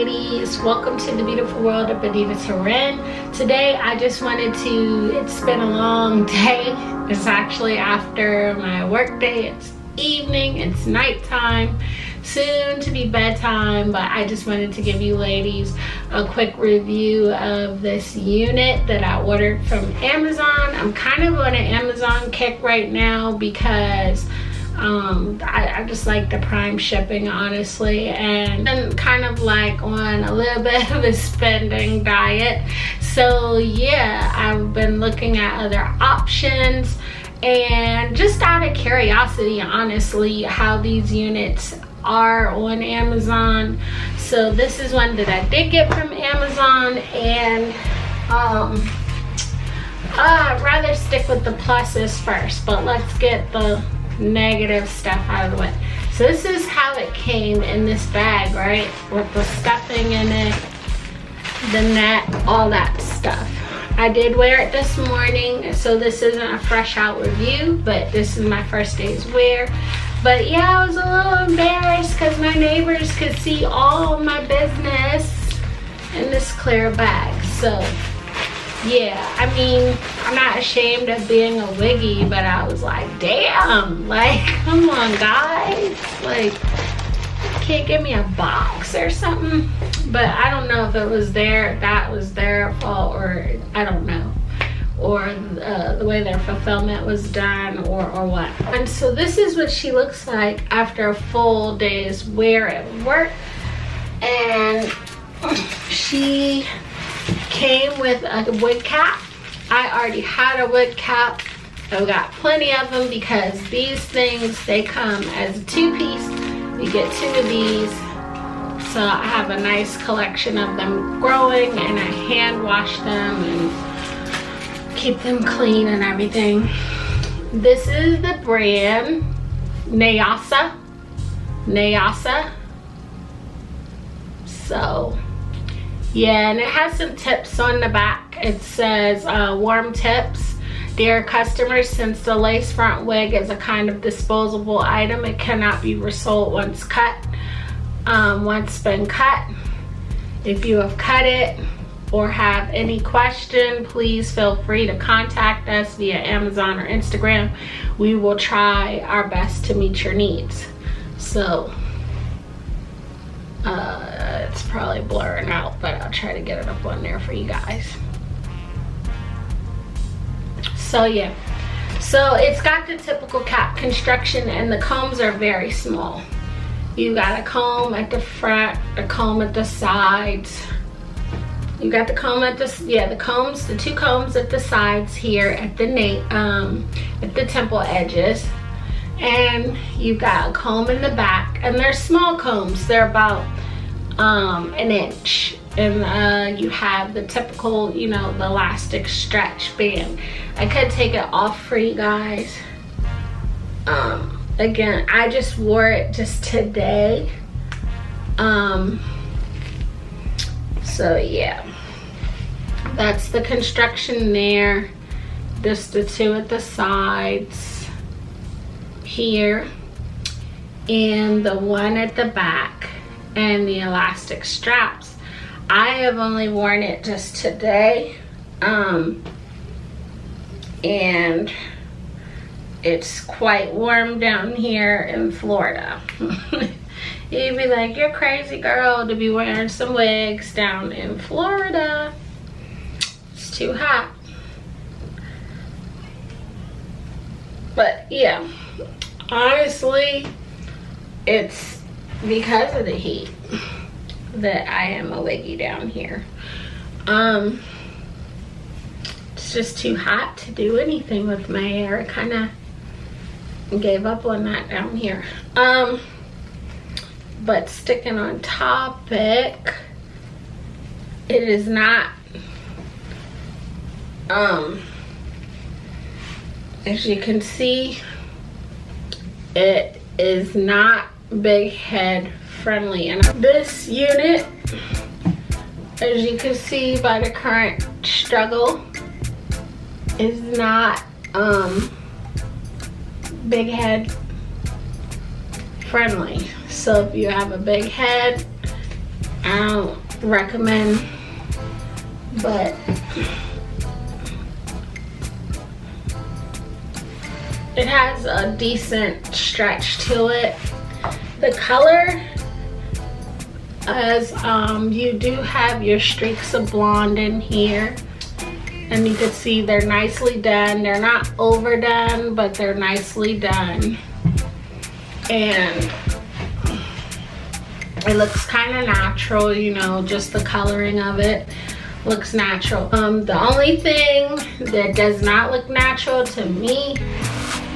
ladies, welcome to the beautiful world of Benita Turin. Today I just wanted to, it's been a long day. It's actually after my work day. It's evening, it's nighttime, soon to be bedtime, but I just wanted to give you ladies a quick review of this unit that I ordered from Amazon. I'm kind of on an Amazon kick right now because I just like the Prime shipping, honestly, and I'm kind of like on a little bit of a spending diet. So yeah, I've been looking at other options and just out of curiosity, honestly, how these units are on Amazon. So this is one that I did get from Amazon, and I'd rather stick with the pluses first, but let's get the negative stuff out of the way. So this is how it came in this bag, right, with the stuffing in it, the net, all that stuff. I did wear it this morning, so this isn't a fresh out review, but this is my first day's wear. But yeah, I was a little embarrassed because my neighbors could see all my business in this clear bag. So yeah, I mean, I'm not ashamed of being a wiggy, but I was like, damn, like, come on, guys. Like, can't give me a box or something? But I don't know if it was that was their fault, or I don't know. Or the way their fulfillment was done, or what. And so this is what she looks like after a full day's wear at work. And she came with a wood cap. I already had a wood cap. I've got plenty of them because these things, they come as a two-piece. You get two of these. So I have a nice collection of them growing, and I hand wash them and keep them clean and everything. This is the brand Nayasa. So yeah, and it has some tips on the back. It says warm tips. Dear customers, since the lace front wig is a kind of disposable item, it cannot be resold once cut. Once been cut. If you have cut it or have any question, please feel free to contact us via Amazon or Instagram. We will try our best to meet your needs. So it's probably blurring out, but I'll try to get it up on there for you guys. So yeah, so it's got the typical cap construction, and the combs are very small. You got a comb at the front, a comb at the sides. You got the comb at the, the combs, the two combs at the sides here at the temple edges. And you've got a comb in the back, and they're small combs. They're about an inch. And you have the typical, you know, the elastic stretch band. I could take it off for you guys. Again, I just wore it just today. So yeah, that's the construction there. Just the two at the sides here, and the one at the back, and the elastic straps. I have only worn it just today, and it's quite warm down here in Florida. You'd be like, you're crazy, girl, to be wearing some wigs down in Florida. It's too hot. But yeah, honestly, it's because of the heat that I am a wiggy down here. It's just too hot to do anything with my hair. I kind of gave up on that down here. But sticking on topic, it is not, as you can see, it is not big head friendly. And this unit, as you can see by the current struggle, is not big head friendly. So if you have a big head, I don't recommend, but it has a decent stretch to it. The color, as you do have your streaks of blonde in here, and you can see they're nicely done. They're not overdone, but they're nicely done, and it looks kind of natural, you know, just the coloring of it looks natural. The only thing that does not look natural to me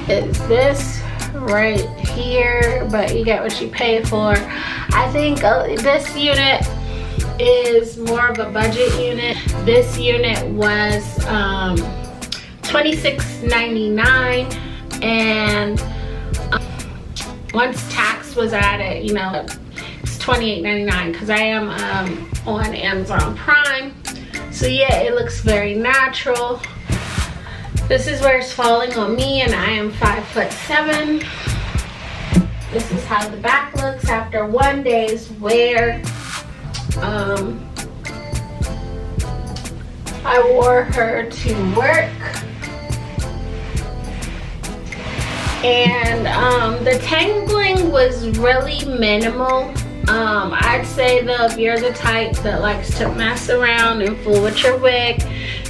is this right here, but you get what you pay for. I think this unit is more of a budget unit. This unit was $26.99, and once tax was added, you know, it's $28.99 because I am on Amazon Prime. So yeah, it looks very natural. This is where it's falling on me, and I am 5'7". This is how the back looks after 1 day's wear. I wore her to work, and the tangling was really minimal. I'd say though, if you're the type that likes to mess around and fool with your wig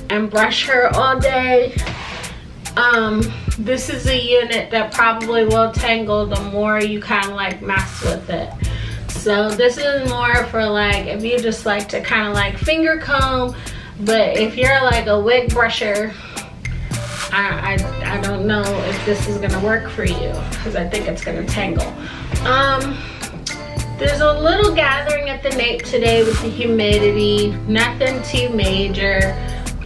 and brush her all day, this is a unit that probably will tangle the more you kind of like mess with it. So this is more for like if you just like to kind of like finger comb, but if you're like a wig brusher, I don't know if this is gonna work for you, because I think it's gonna tangle. There's a little gathering at the nape today with the humidity, nothing too major.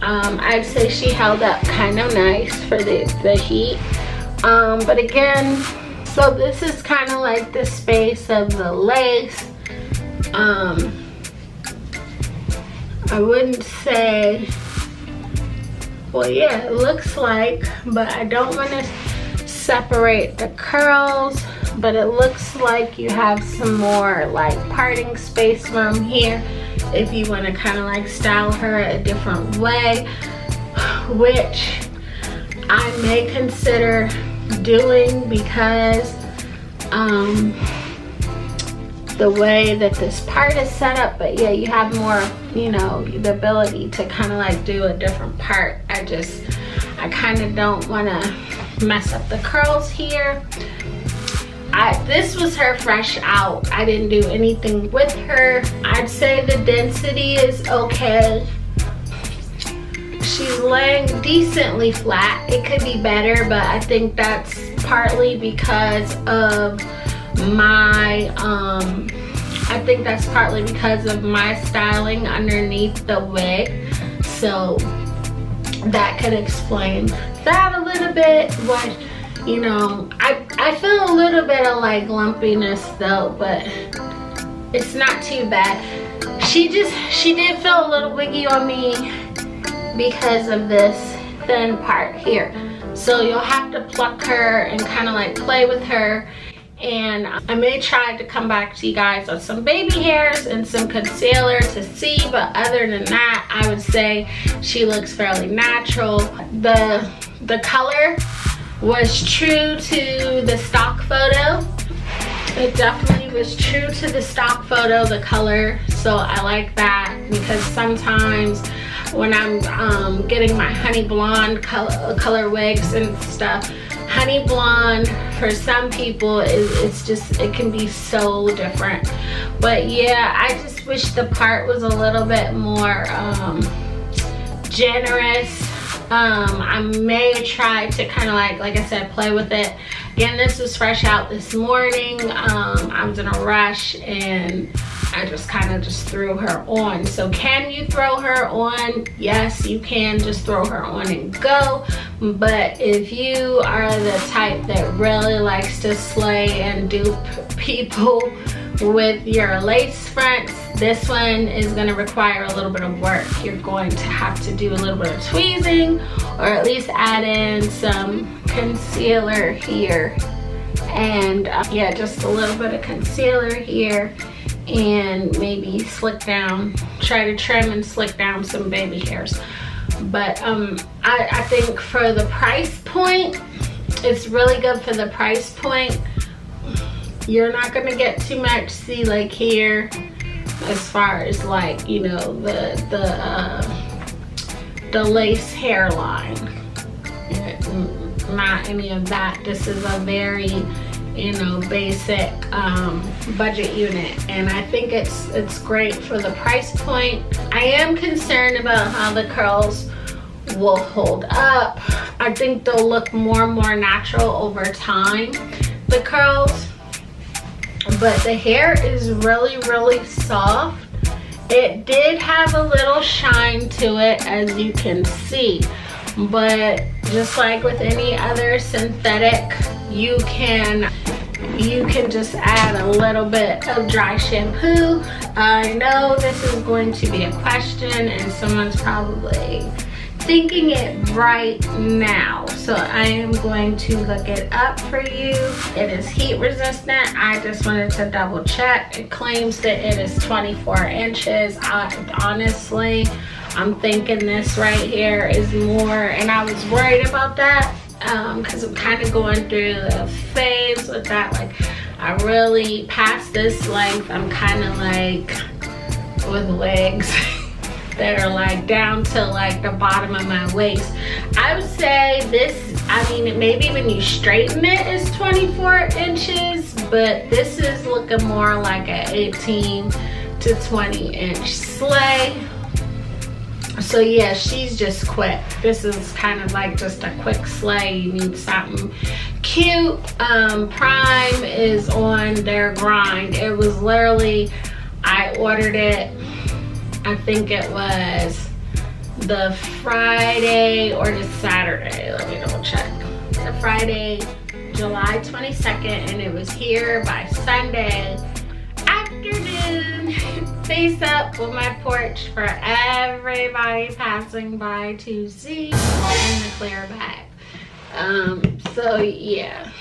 I'd say she held up kind of nice for the heat. But again, so this is kind of like the space of the lace. I wouldn't say, well yeah, it looks like, but I don't want to separate the curls, but it looks like you have some more like parting space room here if you want to kind of like style her a different way, which I may consider doing because the way that this part is set up. But yeah, you have more, you know, the ability to kind of like do a different part. I kind of don't want to mess up the curls here. This was her fresh out. I didn't do anything with her. I'd say the density is okay. She's laying decently flat. It could be better, but I think that's partly because of my styling underneath the wig. So that could explain that a little bit. But you know, I feel a little bit of like lumpiness though, but it's not too bad. She did feel a little wiggy on me because of this thin part here. So you'll have to pluck her and kind of like play with her. And I may try to come back to you guys on some baby hairs and some concealer to see, but other than that, I would say she looks fairly natural. The color was true to the stock photo. It definitely was true to the stock photo, the color. So I like that, because sometimes when I'm getting my honey blonde color wigs and stuff, honey blonde for some people it can be so different. But yeah, I just wish the part was a little bit more generous. I may try to kind of like I said, play with it. Again, this was fresh out this morning. I was in a rush and I just kind of threw her on. So can you throw her on? Yes, you can just throw her on and go. But if you are the type that really likes to slay and dupe people with your lace fronts, this one is going to require a little bit of work. You're going to have to do a little bit of tweezing, or at least add in some concealer here. And yeah, just a little bit of concealer here. and maybe slick down, try to trim and slick down some baby hairs. But I think for the price point, it's really good for the price point. You're not gonna get too much, see, like here, as far as like, you know, the lace hairline. Not any of that. This is a very, you know, basic budget unit, and I think it's great for the price point. I am concerned about how the curls will hold up. I think they'll look more and more natural over time, the curls, but the hair is really, really soft. It did have a little shine to it, as you can see, but just like with any other synthetic, you can just add a little bit of dry shampoo. I know this is going to be a question and someone's probably thinking it right now, so I am going to look it up for you. It is heat resistant. I just wanted to double check. It claims that it is 24 inches. Honestly, I'm thinking this right here is more, and I was worried about that because I'm kind of going through the phase with that. Like, I really, past this length, I'm kind of like with legs that are like down to like the bottom of my waist. I would say this, I mean, maybe when you straighten it is 24 inches, but this is looking more like an 18 to 20 inch sleigh. So yeah, she's just quick. This is kind of like just a quick sleigh. You need something cute. Prime is on their grind. It was literally, I ordered it, I think it was the Friday or the Saturday, let me double check. The Friday, July 22nd, and it was here by Sunday afternoon. Face up on my porch for everybody passing by to see in the clear bag. So yeah,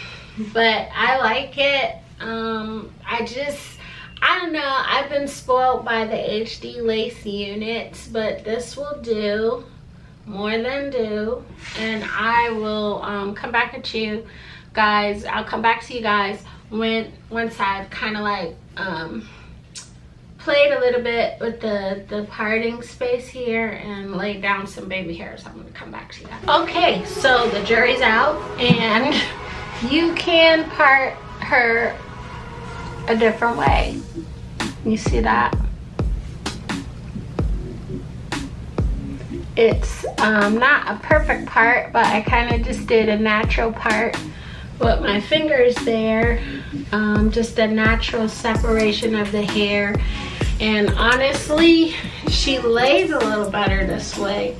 but I like it. I don't know, I've been spoiled by the HD lace units, but this will do, more than do, and I will come back at you guys. I'll come back to you guys once I've kind of like played a little bit with the parting space here and laid down some baby hairs. I'm gonna come back to you guys. Okay, so the jury's out, and you can part her a different way. You see that? It's not a perfect part, but I kind of just did a natural part with my fingers there. Just a natural separation of the hair. And honestly, she lays a little better this way.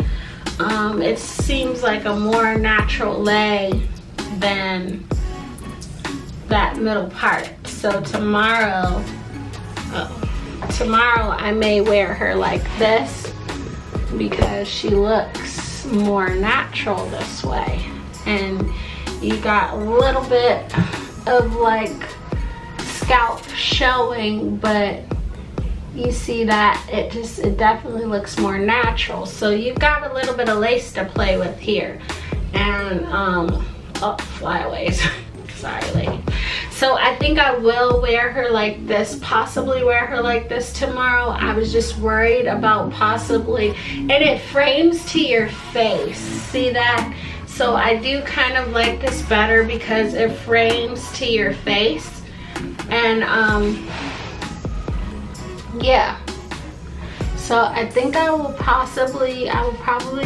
It seems like a more natural lay than that middle part. So tomorrow I may wear her like this because she looks more natural this way. And you got a little bit of like scalp showing, but you see that it definitely looks more natural. So you've got a little bit of lace to play with here. And oh, flyaways. Sorry, lady. So I think I will wear her like this, possibly wear her like this tomorrow. I was just worried about possibly, and it frames to your face. See that? So I do kind of like this better because it frames to your face. And yeah. So I think I will probably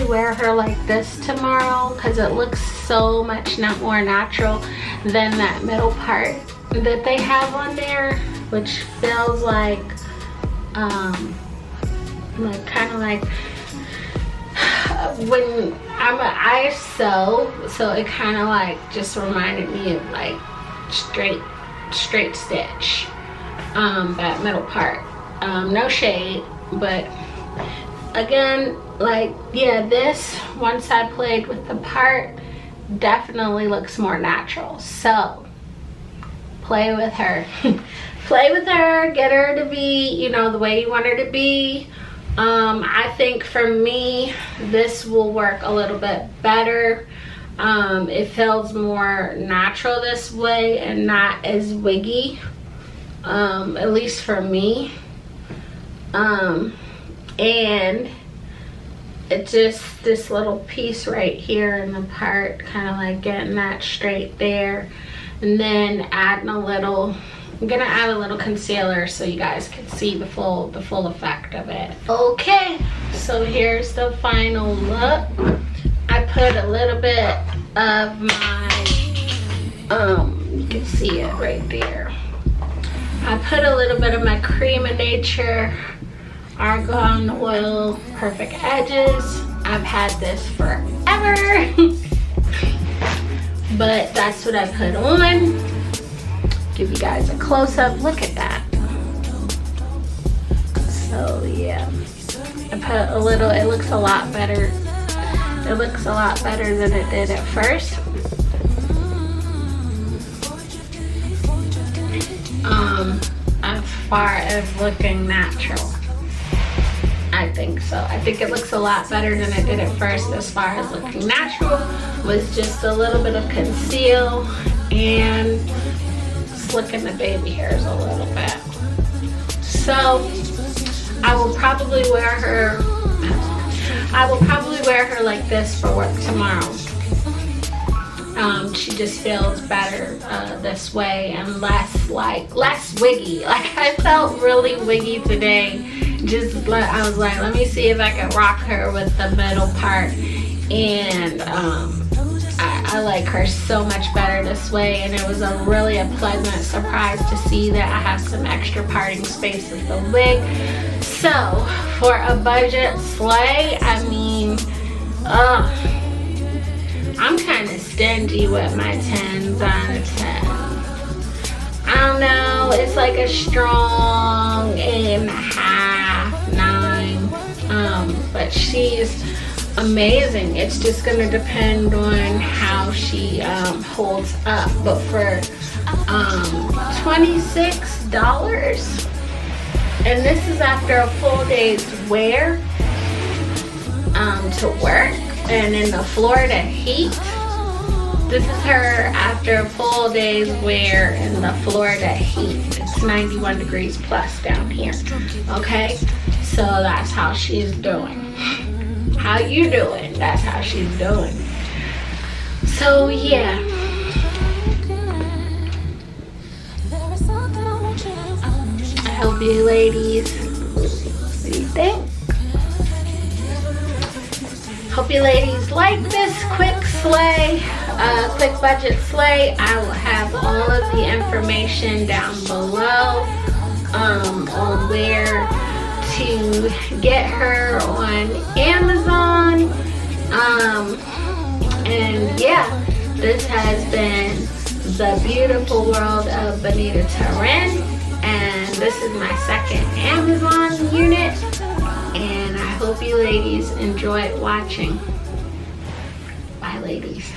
wear her like this tomorrow because it looks so much more natural than that middle part that they have on there, which feels like kind of like when I sew, so it kind of like just reminded me of like straight stitch, that middle part. No shade, but again, like, yeah, this, once I played with the part, definitely looks more natural. So play with her. play with her, get her to be, you know, the way you want her to be. I think for me, this will work a little bit better. It feels more natural this way and not as wiggy, at least for me. And it just, this little piece right here in the part, kind of like getting that straight there, and then adding a little, I'm gonna add a little concealer so you guys can see the full effect of it. Okay, so here's the final look. I put a little bit of my, you can see it right there. I put a little bit of my Cream of Nature Argan Oil Perfect Edges. I've had this forever, but that's what I put on. Give you guys a close-up. Look at that. So yeah, I put a little, it looks a lot better. It looks a lot better than it did at first. As far as looking natural, I think so. I think it looks a lot better than it did at first. As far as looking natural, was just a little bit of conceal and slicking the baby hairs a little bit. So I will probably wear her. Like this for work tomorrow. She just feels better this way and less wiggy. Like I felt really wiggy today. I was like, let me see if I can rock her with the middle part, and I like her so much better this way, and it was really a pleasant surprise to see that I have some extra parting space with the wig. So for a budget sleigh, I mean, I'm kind of stingy with my 10s on a 10. I don't know, it's like a strong 8.5, 9. But she's amazing. It's just gonna depend on how she holds up. But for $26, and this is after a full day's wear to work, and in the Florida heat. This is her after a full day's wear in the Florida heat. It's 91 degrees plus down here. Okay, so that's how she's doing. How you doing? That's how she's doing. So yeah. I hope you ladies, what do you think? Hope you ladies like this quick sleigh, quick budget sleigh. I will have all of the information down below on where to get her on Amazon. And yeah, this has been the beautiful world of Bonita Terren, and this is my second Amazon unit. And I hope you ladies enjoyed watching. Bye, ladies.